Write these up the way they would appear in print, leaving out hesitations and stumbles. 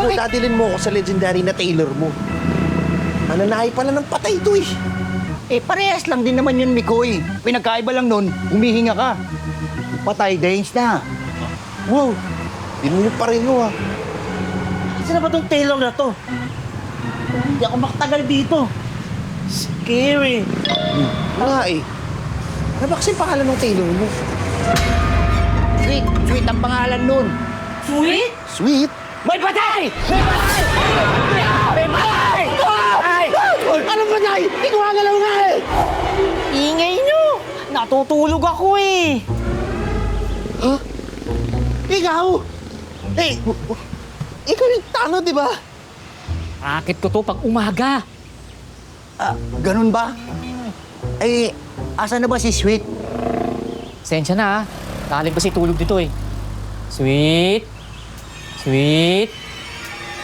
mo, dadilin mo ako sa legendary na tailor mo. Mananahi pala ng patay ito eh. Eh, parehas lang din naman yun, Mikoy. Pinagkaiba lang nun, humihinga ka. Patay, Danes na. Wow, di mo yung pareho ah. Saan na ba tong tailor na to? Hindi ako makatagal dito. Scary. Nga eh. Ano ba kasi pangalan ng tailor mo? Sweet, sweet ang pangalan nun. Sweet? Sweet? May patay! May patay! May patay! Ay! Ano ba na? Hindi ko gagalaw nga eh! Ingay nyo! Natutulog ako eh! Huh? Ikaw? Eh, ikaw yung tano, di ba? Rakit ko to pag umaga. Ganun ba? Eh, asa na ba si Sweet? Sensya na ha. Galing pa si tulog dito eh. Sweet. Sweet.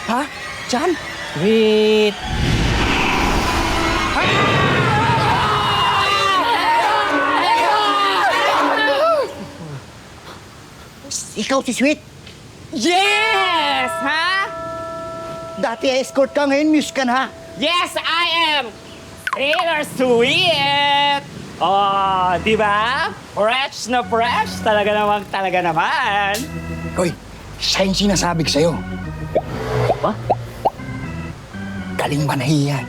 Ha? Diyan? Sweet. Ikaw si Sweet? Yes! Ha? Dati escort ka, ngayon muse ka na. Yes, I am! Taylor Sweet! Oh, di ba? Fresh na fresh. Talaga naman. Hoy, siya yung sinasabi ko sa'yo. Ba? Galing manahiyan.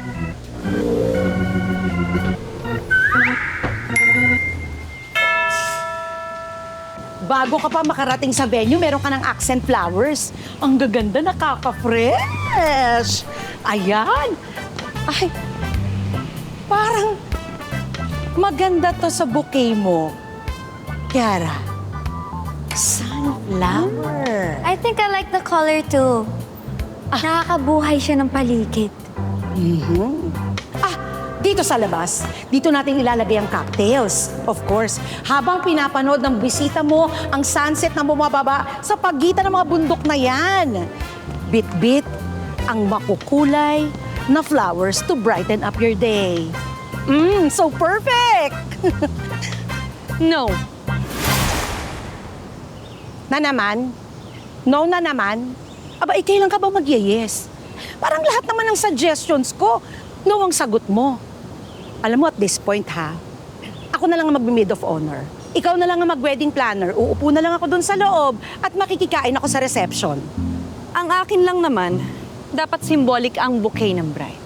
Bago ka pa makarating sa venue, meron ka ng accent flowers. Ang gaganda, nakaka-fresh. Ayan. Ay, parang maganda to sa bouquet mo. Kiara, sunflower. I think I like the color too. Nakakabuhay siya ng paligid. Dito sa labas, dito natin ilalagay ang cocktails. Of course, habang pinapanood ng bisita mo ang sunset na bumababa sa pagitan ng mga bundok na yan. Bit-bit ang makukulay na flowers to brighten up your day. So perfect! No. Na naman? No na naman? Aba, kailan ka ba mag-yes? Parang lahat naman ng suggestions ko, no ang sagot mo. Alam mo, at this point ha, ako na lang ang mag-maid of honor. Ikaw na lang ang mag-wedding planner. Uupo na lang ako dun sa loob at makikikain ako sa reception. Ang akin lang naman, dapat symbolic ang bouquet ng bride.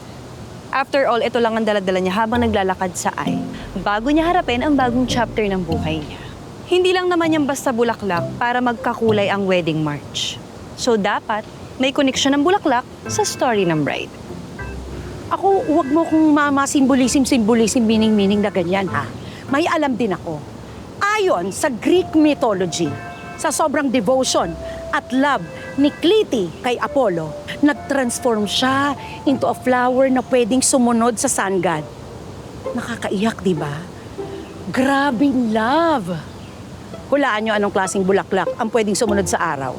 After all, ito lang ang dala-dala niya habang naglalakad sa ay, bago niya harapin ang bagong chapter ng buhay niya. Hindi lang naman yan basta bulaklak para magkakulay ang wedding march. So dapat, may connection ng bulaklak sa story ng bride. Ako, huwag mo kong symbolism, meaning na ganyan ha. May alam din ako. Ayon sa Greek mythology, sa sobrang devotion at love ni Cliti kay Apollo, nag-transform siya into a flower na pwedeng sumunod sa sun god. Nakakaiyak, di ba? Grabing love! Hulaan nyo anong klaseng bulaklak ang pwedeng sumunod sa araw.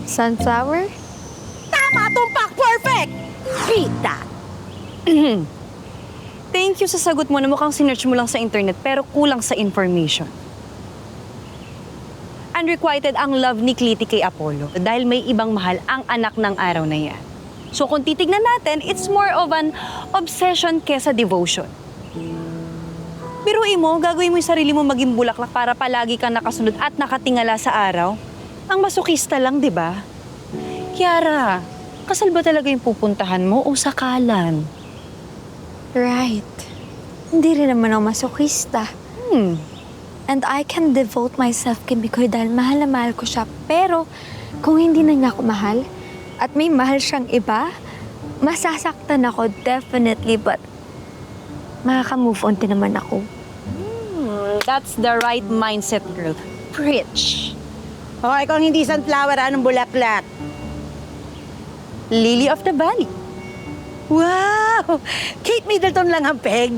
Sunflower? Tama, tumpak! Perfect! Beat that! Thank you sa sagot mo na mukhang sinearch mo lang sa internet pero kulang sa information. Unrequited ang love ni Cliti kay Apollo dahil may ibang mahal ang anak ng araw na yan. So kung titignan natin, it's more of an obsession kesa devotion. Biruin mo, gagawin mo yung sarili mo maging bulaklak para palagi kang nakasunod at nakatingala sa araw. Ang masokista lang, di ba? Kiara, kasal ba talaga yung pupuntahan mo o sakalan? Right. Hindi rin naman ako masochista. And I can devote myself kay Bikoy dahil mahal na mahal ko siya. Pero kung hindi na niya ako mahal at may mahal siyang iba, masasaktan ako definitely but makaka-move on din naman ako. That's the right mindset, girl. Preach. Okay, kung hindi sunflower, anong bulaklak? Lily of the Valley. Wow! Kate Middleton lang ang peg.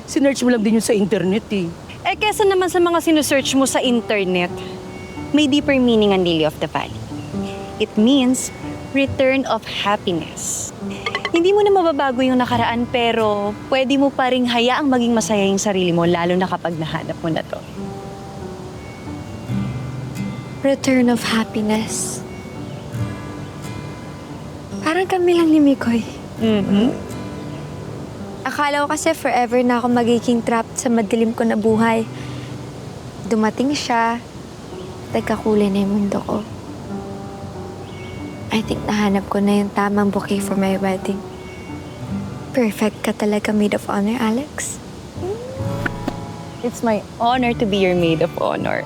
Sinearch mo lang din yun sa internet eh. Eh, kesa naman sa mga sinusearch mo sa internet, may deeper meaning ang Lily of the Valley. It means return of happiness. Hindi mo na mababago yung nakaraan pero pwede mo pa ring hayaang maging masaya yung sarili mo lalo na kapag nahanap mo na to. Return of happiness. Parang kami lang ni Mikoy. Akala ko kasi forever na ako magiging trapped sa madilim ko na buhay. Dumating siya, nagkakulay na yung mundo ko. I think nahanap ko na yung tamang bouquet for my wedding. Perfect ka talaga, maid of honor, Alex. It's my honor to be your maid of honor.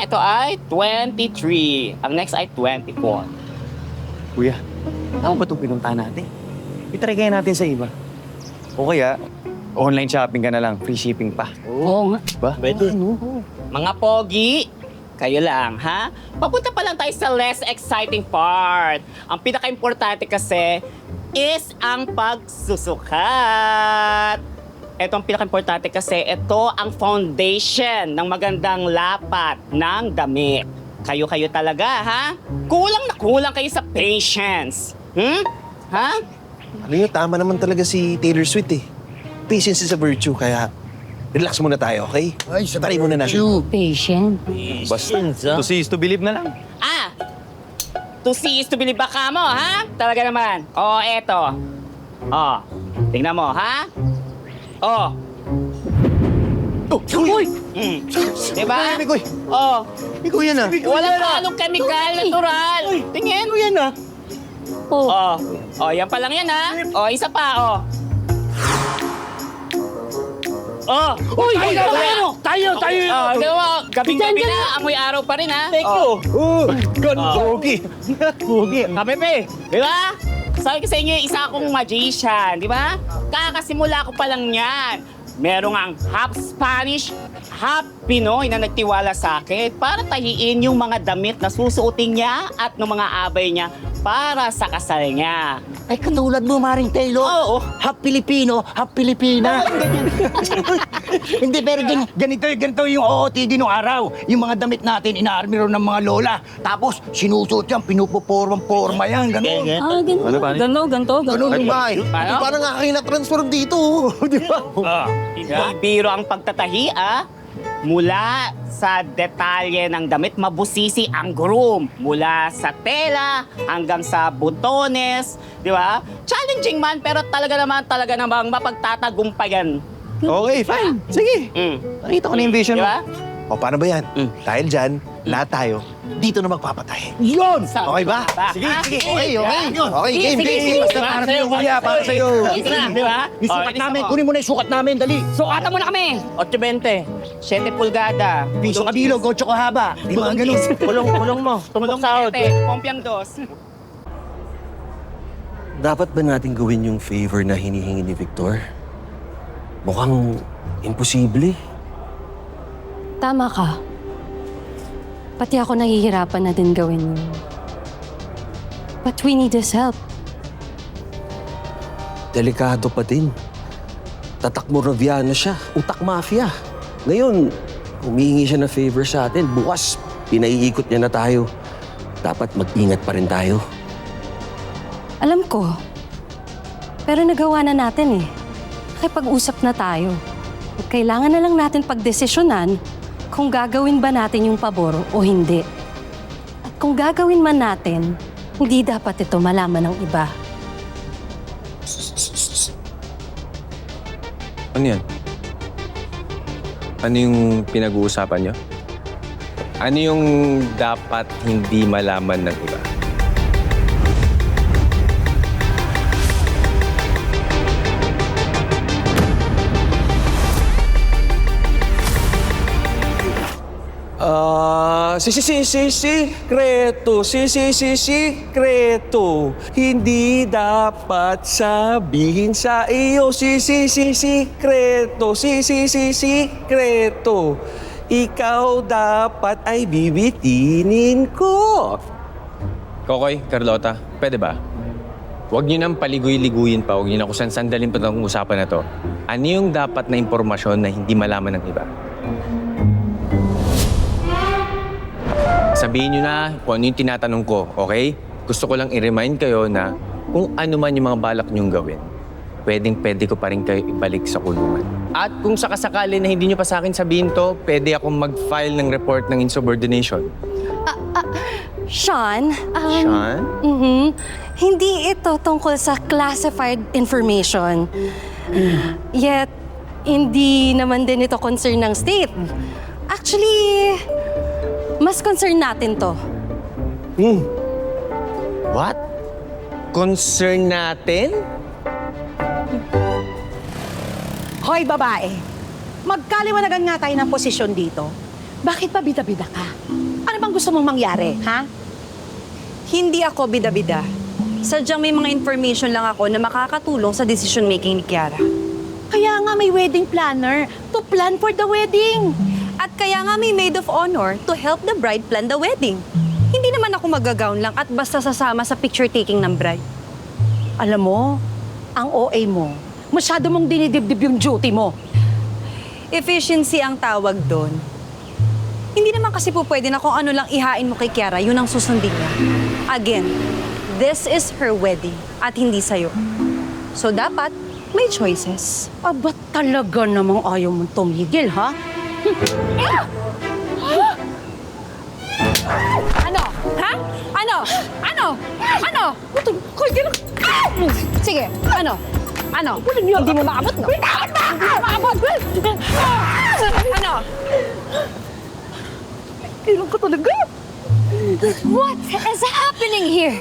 Ito ay 23. Ang next ay 24. Kuya, tama ba itong pinuntahan natin? Itry kaya natin sa iba. O kaya, online shopping ka na lang, free shipping pa. Oo nga. Ba? Pwede. Mga pogi, kayo lang, ha? Papunta pa lang tayo sa less exciting part. Ang pinaka-importante kasi is ang pagsusukat. Ito ang pinaka-importante kasi ito ang foundation ng magandang lapat ng damit. Kayo-kayo talaga, ha? Kulang na kulang kayo sa patience. Ha? Ano yun, tama naman talaga si Taylor Swift eh. Patience is a virtue, kaya relax muna tayo, okay? Ay, try muna natin. Patient. Basta, to see is to believe na lang. To see is to believe ba ka mo, ha? Talaga naman. Eto. Tingnan mo, ha? Uy! Diba? Mikoy! Mikoy yan ah. Walang halong chemical, natural. Tingin. Mikoy yan ah. Yan pa lang yan, ha? Isa pa, Uy! Tayo! Gabing-gabi na, amoy araw pa rin, ha? Thank you! Pogi! Pogi! Kami, pe. Di ba? Sabi ko sa inyo, isa akong magician, di ba? Kakasimula ko pa lang yan. Merong ang half Spanish, half Pinoy na nagtiwala sa akin para tahiin yung mga damit na susuotin niya at ng mga abay niya para sa kasal niya. Ay, katulad mo, Maring Taylor. Oo. Half Pilipino, half Pilipina. Hindi, pero ganito yung OOTD nung araw. Yung mga damit natin, inaarmiro ng mga lola. Tapos, sinusuot yan, pinupoporma yan, gano'n. Ganto. Ganun ba eh? Paano? Parang nga kayo na-transform dito. Di ba? Hindi biro ang pagtatahi, Mula sa detalye ng damit, mabusisi ang groom. Mula sa tela hanggang sa butones, di ba? Challenging man, pero talaga namang mapagtatagumpayan. Okay, fine. Sige. Nakita ko na yung vision Di mo. ba? O, paano ba yan? Dahil dyan, lahat tayo, dito na magpapatay. Yun! Okay ba? Sige. Okay. Okay, game. Sige. Para sa'yo, kuya. Para sa'yo. Di ba? Yung sukat namin, kunin mo na yung sukat namin, dali. Sukatan mo na kami. 8.20. 7 pulgada. Piso kabilog, 8 kahaba. Di mga ganun. Kulong mo. Tumulong sahod. Pompiang dos. Dapat ba natin gawin yung favor na hinihingi ni Victor? Mukhang imposible. Tama ka. Pati ako nahihirapan na din gawin yun. But we need his help. Delikado pa din. Tatak Moraviano siya, utak mafia. Ngayon, humihingi siya ng favor sa atin. Bukas, pinaiikot niya na tayo. Dapat mag-ingat pa rin tayo. Alam ko. Pero nagawa na natin eh. Nakipag-usap na tayo. At kailangan na lang natin pagdesisyonan kung gagawin ba natin yung pabor o hindi. At kung gagawin man natin, hindi dapat ito malaman ng iba. Ano yan? Ano yung pinag-uusapan nyo? Ano yung dapat hindi malaman ng iba? Sikreto. Hindi dapat sabihin sa iyo. Sikreto. Sikreto. Ikaw dapat ay bibitinin ko. Kokoy, Carlota, pwede ba? Huwag niyo nang paligoy-liguyin pa. Huwag niyo na kung sandalin pa itong usapan na to. Ano yung dapat na impormasyon na hindi malaman ng iba? Sabihin niyo na kung ano yung tinatanong ko, okay? Gusto ko lang i-remind kayo na kung ano man yung mga balak niyong gawin, pwedeng-pwede ko pa rin kayo ibalik sa kulungan. At kung sakasakali na hindi nyo pa sa akin sabihin to, pwede akong mag-file ng report ng insubordination. Sean, Sean? hindi ito tungkol sa classified information. Yet, hindi naman din ito concern ng state. Actually, mas concern natin to. What? Concern natin? Hoy, babae. Magkaliwanagan nga tayo ng posisyon dito. Bakit pa bida-bida ka? Ano bang gusto mong mangyari, ha? Hindi ako bida-bida. Sadyang may mga information lang ako na makakatulong sa decision-making ni Kiara. Kaya nga may wedding planner to plan for the wedding. At kaya nga may maid of honor to help the bride plan the wedding. Hindi naman ako magagown lang at basta sasama sa picture-taking ng bride. Alam mo, ang OA mo, masyado mong dinidibdib yung duty mo. Efficiency ang tawag doon. Hindi naman kasi po pwede na kung ano lang ihain mo kay Kiara, yun ang susundin niya. Again, this is her wedding at hindi sa'yo. So dapat, may choices. Aba talaga namang ayaw mong tumigil, ha? Ano? Ha? Ano? Ano? Ano? Sige, ano? Ano? Hindi mo maabot, no? Hindi mo maabot! Ano? Kailan ko talaga? What is happening here?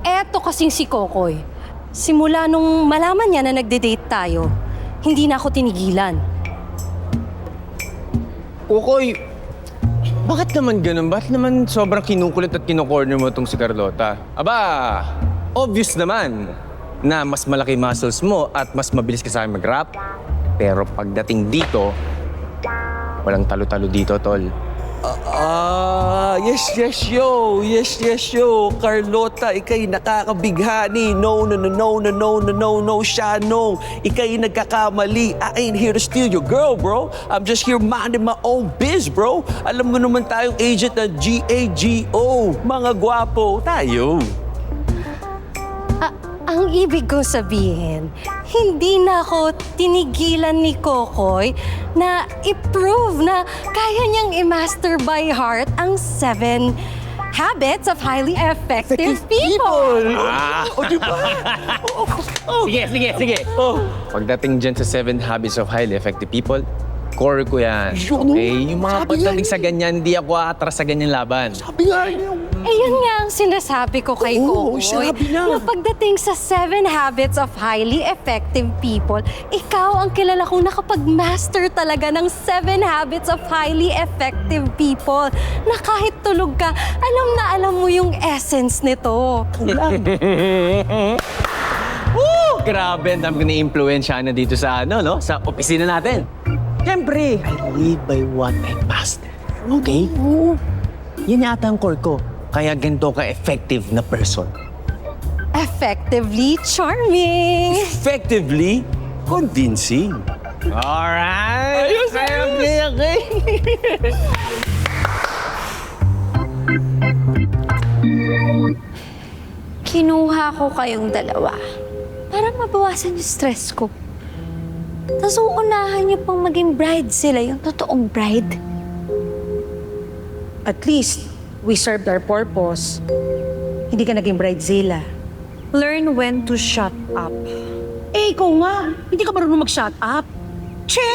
Eto kasing si Kokoy. Simula nung malaman niya na nagde-date tayo, hindi na ako tinigilan. Kukoy, bakit naman ganun? Bakit naman sobrang kinukulit at kinokorner mo tong si Carlota? Aba, obvious naman na mas malaki muscles mo at mas mabilis ka sa akin mag-rap. Pero pagdating dito, walang talo-talo dito, tol. Yes, yo. Carlota, ikay nakakabighani. No, siya, no. Ikay nagkakamali. I ain't here to steal your girl, bro. I'm just here minding my own biz, bro. Alam mo naman tayong agent ng GAGO. Mga gwapo, tayo. Ang ibig kong sabihin, hindi na ako tinigilan ni Kokoy na i-prove na kaya niyang i-master by heart ang 7 habits of highly effective people. Sige. Pagdating dyan sa 7 habits of highly effective people, core ko yan. Okay? Yung mga pagdating sa ganyan, hindi ako atras sa ganyan laban. Eh yun nga ang sinasabi ko kay Kokoy. Na pagdating sa 7 habits of highly effective people, ikaw ang kilala kong nakapag-master talaga ng 7 habits of highly effective people. Na kahit tulog ka, alam mo yung essence nito. Grabe, ang dami ko na-impluensya na dito sa sa opisina natin. Siyempre, I live by what I master. Okay? Yan yata ang core ko. Kaya ganito ka-effective na person. Effectively charming. Effectively convincing. Alright! Okay. Kinuha ko kayong dalawa para mabawasan yung stress ko. Tapos uunahan niyo pang maging bride sila, yung totoong bride. At least, we served our purpose. Hindi ka naging bridezilla. Learn when to shut up. Eh, ikaw nga. Hindi ka marunong mag-shut up. Che!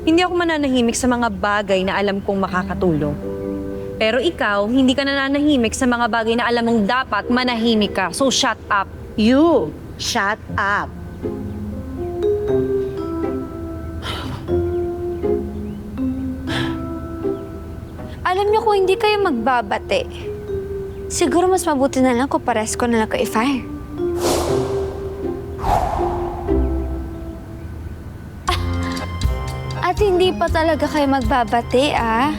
Hindi ako mananahimik sa mga bagay na alam kong makakatulong. Pero ikaw, hindi ka nananahimik sa mga bagay na alam mong dapat manahimik ka. So shut up. You, shut up. Alam niyo kung hindi kayo magbabate, siguro mas mabuti na lang kung pares ko na lang kayo i-fire. At hindi pa talaga kayo magbabate, ah.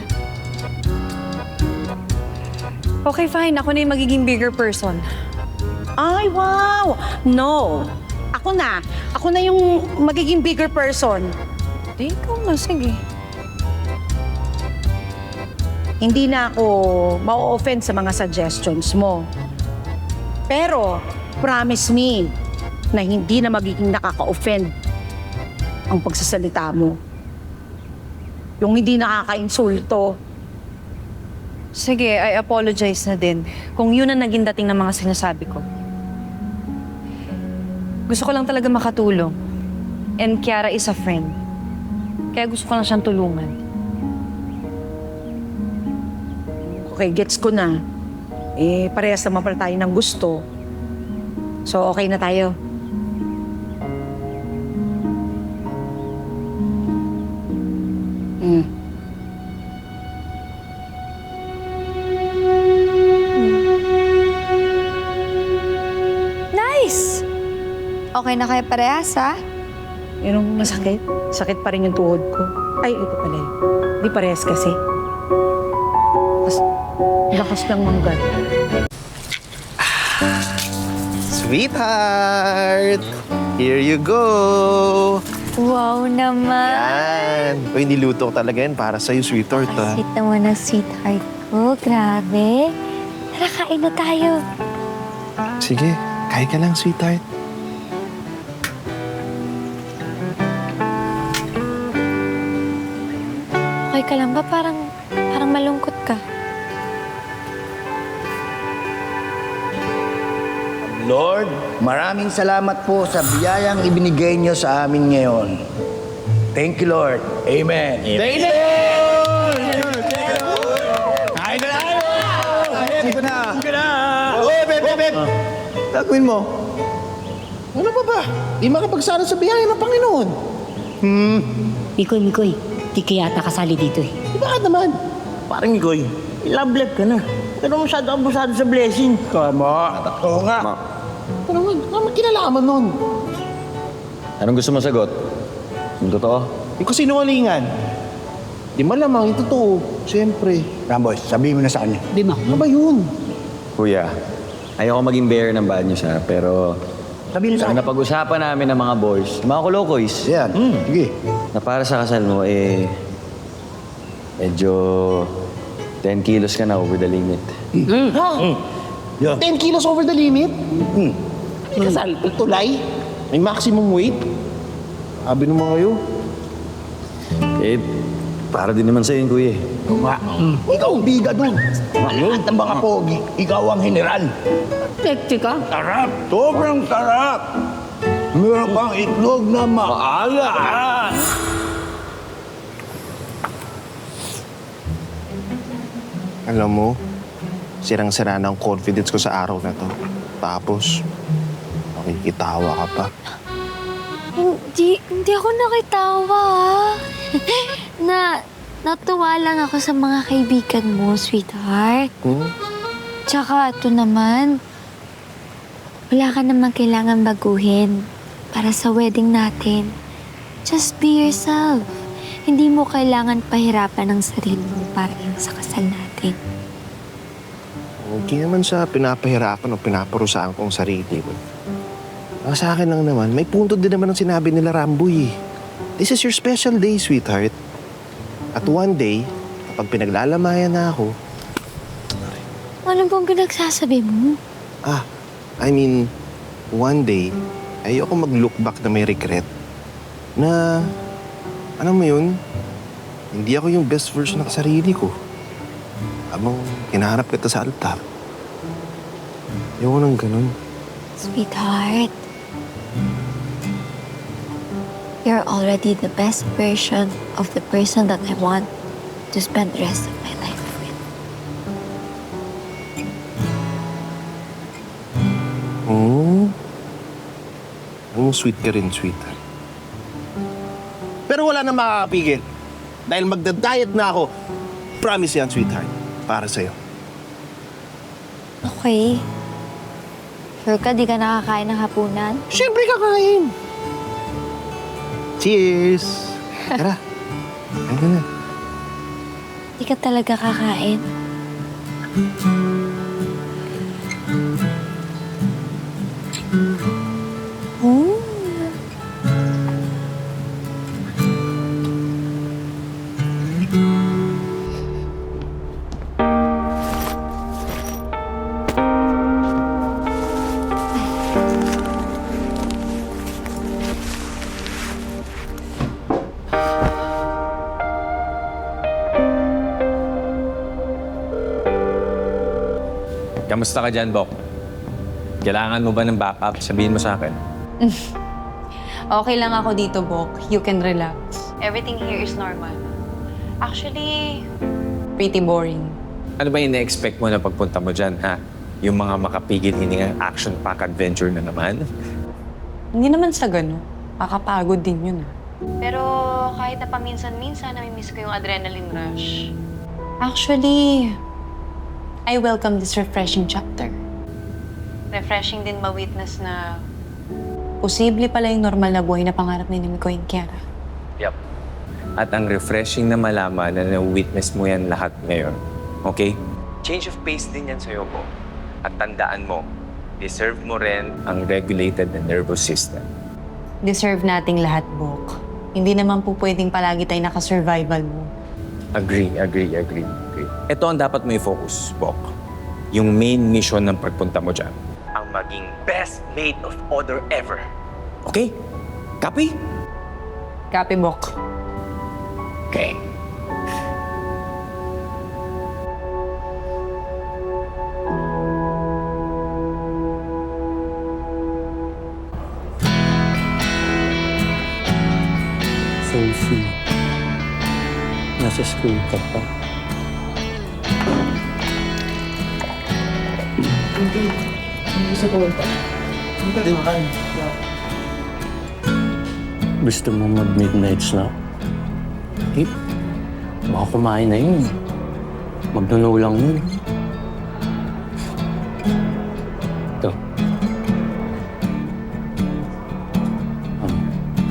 Okay, fine. Ako na yung magiging bigger person. Ay, wow! No. Ako na. Ako na yung magiging bigger person. Di, ikaw na. Sige. hindi na ako ma-offend sa mga suggestions mo. Pero, promise me na hindi na magiging nakaka-offend ang pagsasalita mo. Yung hindi nakaka-insulto. Sige, I apologize na din kung yun ang naging dating ng mga sinasabi ko. Gusto ko lang talaga makatulong. And Kiara is a friend. Kaya gusto ko lang siyang tulungan. Okay, gets ko na. Parehas naman pala tayo ng gusto. So, okay na tayo. Nice! Okay na kayo parehas, ha? Yun ang masakit. Sakit pa rin yung tuhod ko. Ay, ito pala yun. Di parehas kasi. Tapos, lakas ng manggat. Sweetheart! Here you go! Wow naman! Yan! Uy, niluto ko talaga yan para sa'yo, sweetheart, ha? Sweet naman ang sweetheart ko. Grabe. Tara, kain na tayo. Sige, kain ka lang, sweetheart. Okay ka lang ba? Parang malungkot ka. Lord, maraming salamat po sa biyayang ibinigay niyo sa amin ngayon. Thank you, Lord. Amen. Amen. Kain na tayo! Kain na! Oh, beb! Gagawin mo? Ano ba? Di makapagsara sa biyaya ng Panginoon. Mikoy, di kaya yata kasali dito eh. Bakit naman? Parang Goy, love life ka na. Pero masyado abusado sa blessing. Tama. Oo nga. Pero naman kinalaman nun. Anong gusto mo sagot? Yung totoo? Yung kasinungalingan. Di malamang yung totoo. Siyempre. Ramboy, sabihin mo na sa kanya. Di mo. Ano ba yun? Kuya, ayoko maging bearer ng bad news ha, pero Sabihin sa ang kanya. napag-usapan namin ng mga boys, mga kulokoys, Yan. Sige. na para sa kasal mo, medyo 10 kilos ka na over the limit. Ha? Yeah. 10 kilos over the limit? May kasal, tulay. May maximum weight. Sabi naman kayo. Eh, para din naman sa'yo yun, kuya. Ikaw ang biga doon. Lahat ng mga pogi, ikaw ang general. Teka. Sarap! Sobrang sarap! Meron pang itlog na maala. Alam mo, sirang-sira na ang confidence ko sa araw na to. Tapos, nakikitawa ka pa. Hindi ako nakitawa, ha? Natuwa lang ako sa mga kaibigan mo, sweetheart. Tsaka ito naman, wala ka naman kailangan baguhin para sa wedding natin. Just be yourself. Hindi mo kailangan pahirapan ang sarili mo para lang sa kasal natin. Hindi naman sa pinapahirapan o pinaparusaan kong sarili. Ang sa akin lang naman, may punto din naman ang sinabi nila Ramboy. This is your special day, sweetheart. At one day, kapag pinaglalamayan na ako, Ano bang pinagsasabi mo? I mean, one day, ayoko mag-look back na may regret. Na, ano mo yun, hindi ako yung best version ng sarili ko. Habang hinaharap kita sa altar. Ayoko nang ganun. Sweetheart, you're already the best version of the person that I want to spend the rest of my life with. Ang sweet ka rin, sweetheart. Pero wala na makakapigil. Dahil magda-diet na ako. Promise yan, sweetheart. Para sa'yo. Okay. Sure ka, di ka nakakain ng hapunan? Siyempre kakain. Cheers! Tara. Kain ka na. Di ka talaga kakain? Kamusta ka dyan, Bok? Kailangan mo ba ng backup? Sabihin mo sa akin. Okay lang ako dito, Bok. You can relax. Everything here is normal. Actually, pretty boring. Ano ba yung na-expect mo na pagpunta mo dyan, ha? Yung mga makapigil hiningang action-pack adventure na naman? Hindi naman sa gano'n. Makakapagod din yun. Pero kahit na paminsan-minsan, namimiss ko yung adrenaline rush. Actually, I welcome this refreshing chapter. Refreshing din ma-witness na posible pala yung normal na buhay na pangarap ni Miko and Kiara. Yep. At ang refreshing na malaman na na-witness mo yan lahat ngayon. Okay? Change of pace din yan sa'yo, Bok. At tandaan mo, deserve mo rin ang regulated na nervous system. Deserve nating lahat, Bok. Hindi naman po pwedeng palagi tayo naka-survival mo. Agree. Ito ang dapat mo i-focus, Bok. Yung main mission ng pagpunta mo dyan. Ang maging best maid of honor ever. Okay? Copy? Copy, Bok. Okay. Sophie, nasa school ka pa. Gusto mo mag-midnight snack? Eh, baka kumain na yun. Magnuno lang yun. Ito.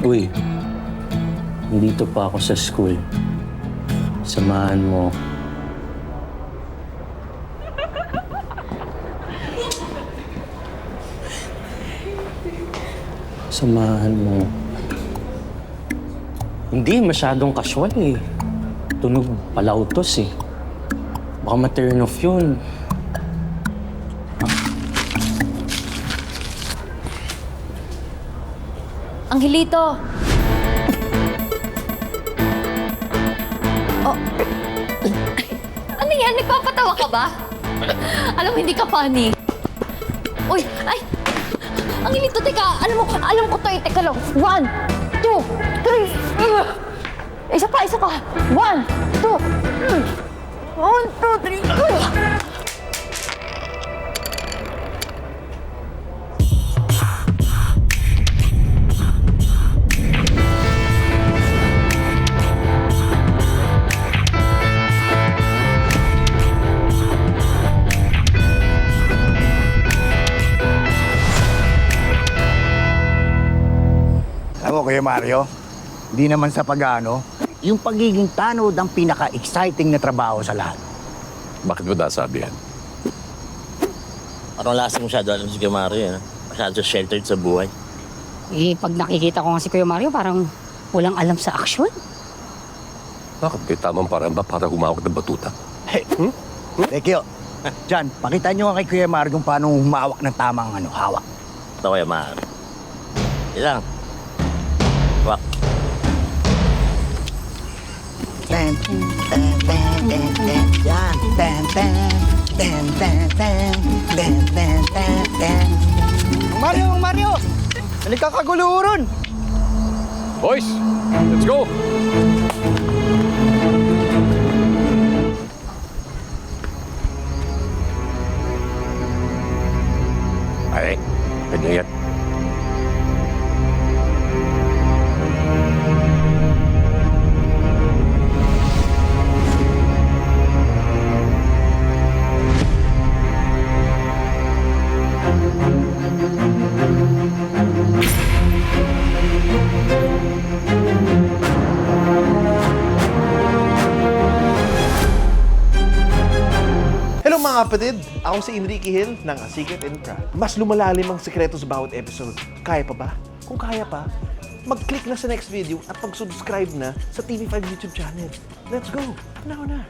Uy, nandito pa ako sa school. Samahan mo. Samahan mo. Hindi, masyadong casual eh. Tunog palautos eh. Baka ma-turn off yun. Angelito! Oh. Ano yan? Nagpapatawa ka ba? Alam mo, hindi ka funny. Uy, ay! Angelito, teka! Alam ko to eh. Teka lang. 1, 2, 3. Isa pa. 1, 2. 1, 2, 3. Alam mo, Kuya Mario, hindi naman sa pag-ano, yung pagiging tanod ang pinaka-exciting na trabaho sa lahat. Bakit mo nasabi yan? Parang lasing masyado alam si Kuya Mario, eh. Masyado sheltered sa buhay. Eh, pag nakikita ko nga si Kuya Mario, parang walang alam sa aksyon. Bakit kayo tamang parang ba para humawak ng batuta? Hey, Tekyo, Jan, pakita nyo nga kay Kuya Mario kung paano humawak ng tamang hawak. Ito, Kuya Mario. Ilang. Wak. Ten, ten, ten, ten, ten, yan. Ten, ten, ten, ten, ten, ten, ten, ten, ten. Mario! Halika kagulo ron! Boys, let's go! Ay, ganyan yan. Hello mga kapatid! Ako si Enrique Hill ng A Secret and Proud. Mas lumalalim ang sekreto sa bawat episode. Kaya pa ba? Kung kaya pa, mag-click na sa next video at mag-subscribe na sa TV5 YouTube channel. Let's go! Now na!